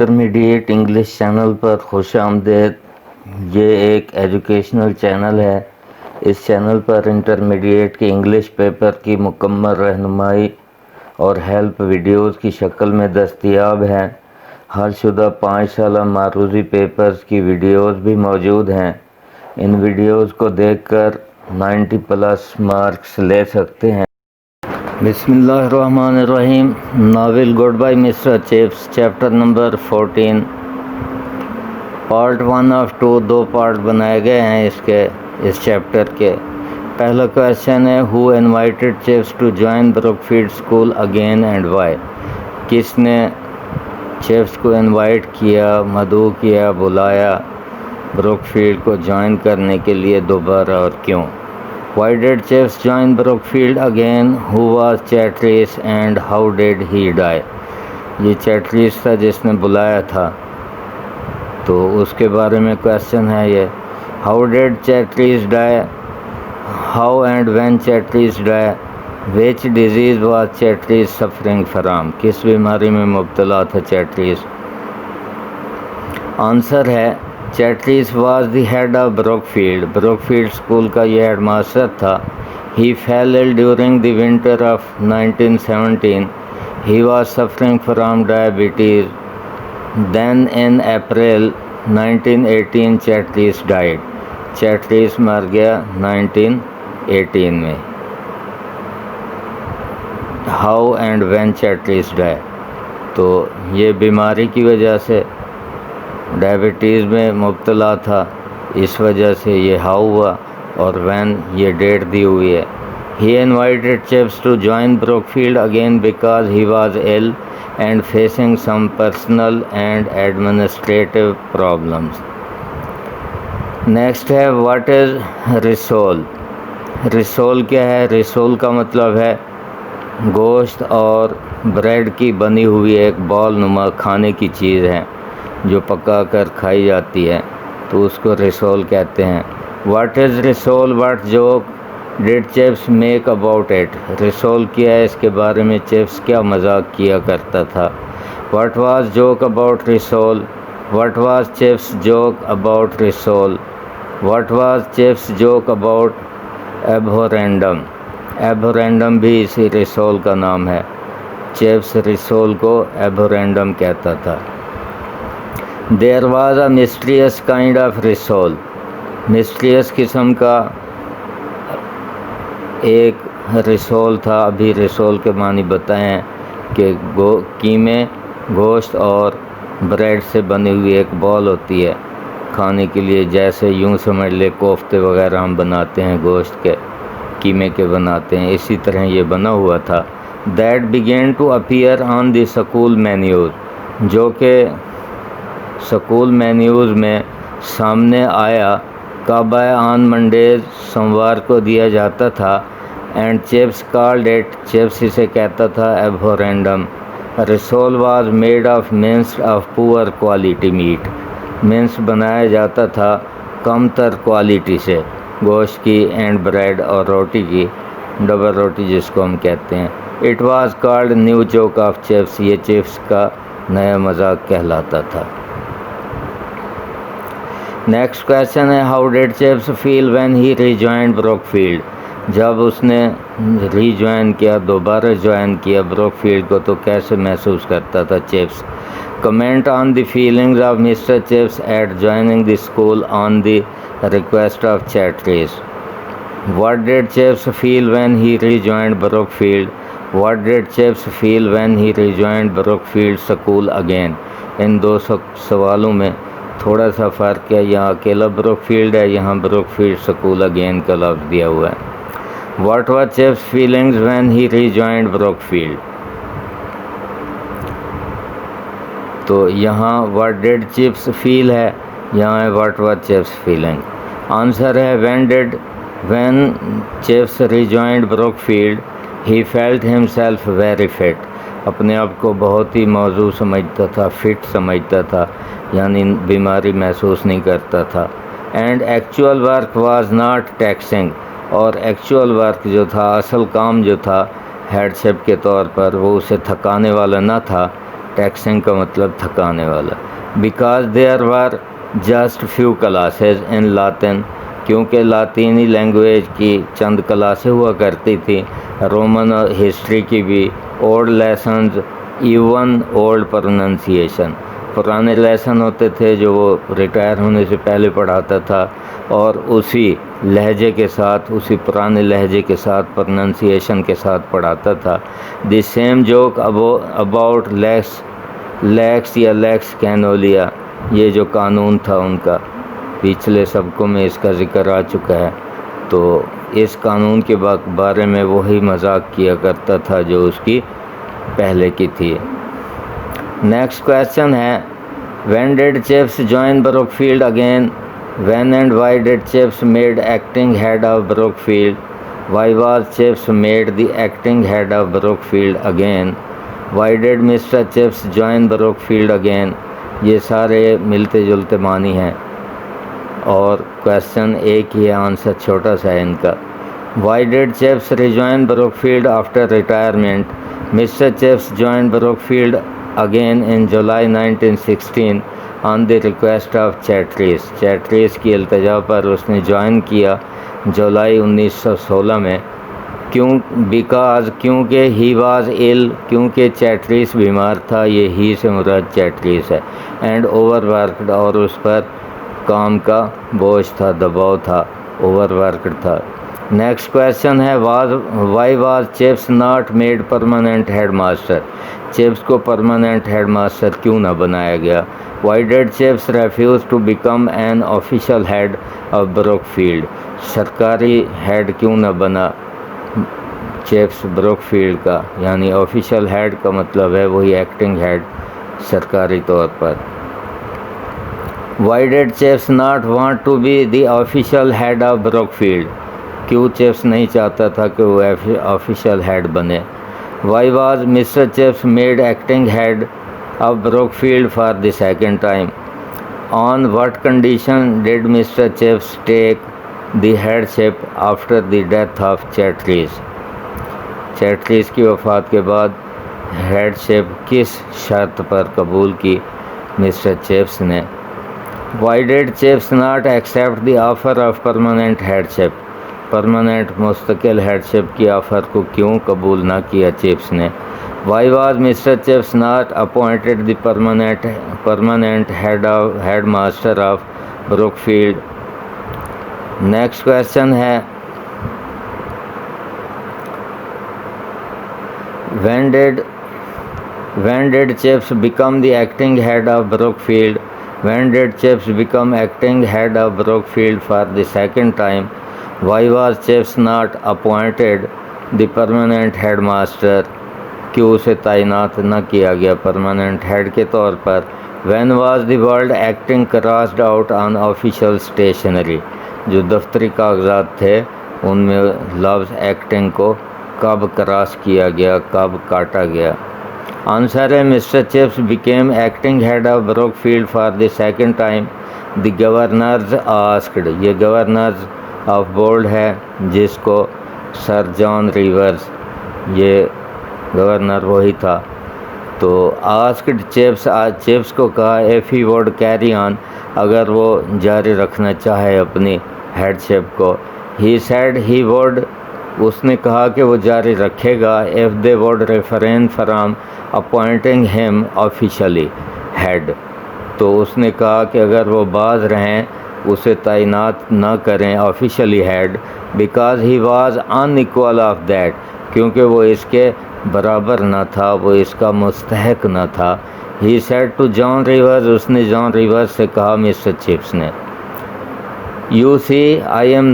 Intermediate English channel پر خوش آمدید۔ یہ ایک ایجوکیشنل چینل ہے۔ اس چینل پر انٹرمیڈیٹ کے انگلش پیپر کی مکمل رہنمائی اور ہیلپ ویڈیوز کی شکل میں دستیاب ہیں۔ حل شدہ 5 سالہ معروضی پیپرز کی ویڈیوز بھی موجود ہیں۔ ان ویڈیوز کو دیکھ کر 90+ مارکس لے سکتے ہیں۔ بسم اللہ الرحمن الرحیم۔ Novel good bye mister Chips, chapter number 14، part 1 of 2، 2 part بنائے گئے ہیں اس چیپٹر کے۔ پہلا کویشچن ہے، who invited Chips to join Brook field school again and why? کس نے چپس کو انوائٹ کیا، مدعو کیا، بلایا بروک فیلڈ کو جوائن کرنے کے لیے دوبارہ، اور کیوں؟ Why did Chips join Brookfield again? Who was Chatteris and how did he die? یہ چیٹریس تھا جس نے بلایا تھا، تو اس کے بارے میں کویشچن ہے یہ۔ How did Chatteris die? How and when Chatteris die? Which disease was Chatteris suffering from? کس بیماری میں مبتلا تھا چیٹریس؟ آنسر ہے Chatteris was the head of Brookfield, Brookfield school کا یہ ہیڈ ماسٹر تھا۔ He fell ill during the winter of 1917۔ He was suffering from diabetes. Then in April 1918 Chatteris died. Chatteris مر گیا 1918 میں۔ How and when Chatteris die? تو یہ بیماری کی وجہ سے ڈائبٹیز میں مبتلا تھا، اس وجہ سے یہ ہاؤ ہوا، اور وین یہ ڈیٹ دی ہوئی ہے۔ He invited Chips to join Brookfield again because he was ill and facing some personal and administrative problems. Next ہے، واٹ از رسول؟ رسول کیا ہے؟ رسول کا مطلب ہے گوشت اور بریڈ کی بنی ہوئی ایک بال نما کھانے کی چیز ہے جو پکا کر کھائی جاتی ہے، تو اس کو رسول کہتے ہیں۔ واٹ از رسول؟ What joke did Chips make about it? رسول کیا ہے، اس کے بارے میں چپس کیا مذاق کیا کرتا تھا؟ What was joke about rissole? What was Chips joke about rissole? What was Chips joke about abhorrendum? Abhorrendum بھی اسی رسول کا نام ہے۔ چپس رسول کو ایبہورینڈم کہتا تھا۔ There was a mysterious kind of رسول، مسٹریس قسم کا ایک رسول تھا۔ ابھی رسول کے معنی بتائے ہیں کہ قیمے، گوشت اور بریڈ سے بنی ہوئی ایک بال ہوتی ہے کھانے کے لیے، جیسے یوں سمجھ لے کوفتے وغیرہ ہم بناتے ہیں، گوشت کے قیمے کے بناتے ہیں، اسی طرح یہ بنا ہوا تھا۔ That began to appear on the school menus، جو کہ سکول مینیوز میں سامنے آیا۔ کب آیا؟ آن منڈیز، سوموار کو دیا جاتا تھا۔ And Chips called it, Chips اسے کہتا تھا abhorrendum. Rissole was made of minced of poor quality meat, mince بنایا جاتا تھا کم تر کوالٹی سے گوشت کی، اینڈ بریڈ اور روٹی کی، ڈبل روٹی جس کو ہم کہتے ہیں۔ It was called new joke of Chips, یہ چپس کا نیا مذاق کہلاتا تھا۔ نیکسٹ کویشچن ہے، how did Chips feel when he rejoined Brookfield? جب اس نے ری جوائن کیا، دوبارہ جوائن کیا بروک فیلڈ کو، تو کیسے محسوس کرتا تھا Chips? Comment on the feelings of Mr Chips at joining the school on the request of Chatteris. What did Chips feel when he rejoined Brookfield? What did Chips feel when he rejoined Brook field school again? ان دو سوالوں میں تھوڑا سا فرق ہے، یہاں اکیلا بروک فیلڈ ہے، یہاں بروک فیلڈ اسکول اگین کا لفظ دیا ہوا ہے۔ What was Chips feelings when he rejoined Brookfield? تو یہاں واٹ ڈیڈ چپس فیل ہے، یہاں ہے what was Chips feeling. Answer ہے when Chips rejoined Brookfield he felt himself very fit, اپنے آپ کو بہت ہی موضوع سمجھتا تھا، فٹ سمجھتا تھا، یعنی بیماری محسوس نہیں کرتا تھا۔ And actual work was not taxing, اور ایکچوئل ورک جو تھا، اصل کام جو تھا ہیڈ شپ کے طور پر، وہ اسے تھکانے والا نہ تھا، ٹیکسنگ کا مطلب تھکانے والا. Because there were just few classes in Latin, کیونکہ لاطینی لینگویج کی چند کلاسیں ہوا کرتی تھیں، رومن اور ہسٹری کی بھی، old lessons even old pronunciation, پرانے لیسن ہوتے تھے جو وہ ریٹائر ہونے سے پہلے پڑھاتا تھا، اور اسی لہجے کے ساتھ، اسی پرانے لہجے کے ساتھ، پروننسیشن کے ساتھ پڑھاتا تھا. The same joke about Lex یا لیکس کینولیا، یہ جو قانون تھا ان کا، پچھلے سبقوں میں اس کا ذکر آ چکا ہے. تو اس قانون کے بارے میں وہی مذاق کیا کرتا تھا جو اس کی پہلے کی تھی. نیکسٹ کویشچن ہے when did Chips join Brookfield again? When and why did Chips made acting head of Brook field? Why was Chips made the acting head of Brook field again? Why did Mr Chips join Brookfield again? یہ سارے ملتے جلتے معنی ہیں اور question ایک ہی ہے، answer چھوٹا سا ہے ان کا. Why did Chips rejoin Brookfield after retirement? Mr Chips join Brookfield again in July 1916 on the request of Chatteris. Chatteris کی التجا پر اس نے جوائن کیا جولائی 1916 میں. کیونکہ ہی واز ایل، کیونکہ چیٹریس بیمار تھا، یہ ہی سے مراد چیٹریس ہے. اینڈ اوور ورکڈ، اور اس پر کام کا بوجھ تھا، دباؤ تھا، اوور ورکڈ تھا. نیکسٹ کویشچن ہے why was Chips not made permanent head master? Chips کو پرماننٹ ہیڈ ماسٹر کیوں نہ بنایا گیا؟ Why did Chips refuse to become an official head of Brook فیلڈ؟ سرکاری ہیڈ کیوں نہ بنا چپس بروک فیلڈ کا؟ یعنی آفیشیل ہیڈ کا مطلب ہے وہی ایکٹنگ ہیڈ سرکاری طور پر. Why did Chips not want to be the official head of Brook field? کیوں چپس نہیں چاہتا تھا کہ وہ آفیشیل ہیڈ بنے؟ Why was Mr Chips made acting head of Brook field for the second time? On what condition did Mr Chips take the headship after the death of Chatteris? Chatteris کی وفات کے بعد head شپ کس شرط پر قبول کی Mr Chips نے؟ Why did Chips not accept the offer of permanent headship? Permanent مستقل ہیڈ شپ کی آفر کو کیوں قبول نہ کیا چپس نے؟ Why was Mr Chips not appointed the permanent head master of Brook field? Next question ہے when did Chips become the acting head of Brookfield? When did Chips become acting head of Brookfield for the second time? Why was Chips not appointed the permanent headmaster? کیوں اسے تعینات نہ کیا گیا permanent head کے طور پر؟ When was the word acting crossed out on official stationery? جو دفتری کاغذات تھے ان میں لفظ ایکٹنگ کو کب کراس کیا گیا، کب کاٹا گیا؟ آنسر ہے mister Chips became acting head of Brook field for the second time. The governors asked, یہ گورنرز آف بورڈ ہے جس کو سر جان ریورز، یہ گورنر وہی تھا. تو آسکڈ چپس کو کہا if he would carry on, اگر وہ جاری رکھنا چاہے اپنی ہیڈ شپ کو. ہی سیڈ ہی ووڈ، اس نے کہا کہ وہ جاری رکھے گا. If they would refrain from appointing him officially head, تو اس نے کہا کہ اگر وہ باز رہیں اسے تعینات نہ کریں officially head, because he was unequal of that, کیونکہ وہ اس کے برابر نہ تھا، وہ اس کا مستحق نہ تھا. He said to John Rivers, اس نے جان ریورز سے کہا مسٹر چپس نے. You see I am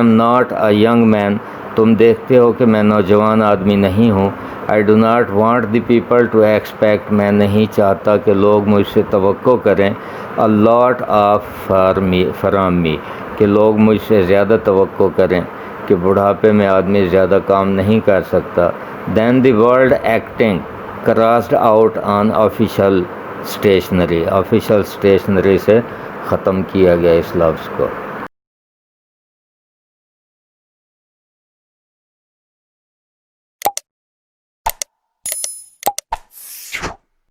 not a young man, تم دیکھتے ہو کہ میں نوجوان آدمی نہیں ہوں. I do not want the people to expect, میں نہیں چاہتا کہ لوگ مجھ سے توقع کریں. اے لاٹ آف فرام می، کہ لوگ مجھ سے زیادہ توقع کریں، کہ بڑھاپے میں آدمی زیادہ کام نہیں کر سکتا. Then the word acting crossed out on official stationery, official stationery سے ختم کیا گیا اس لفظ کو.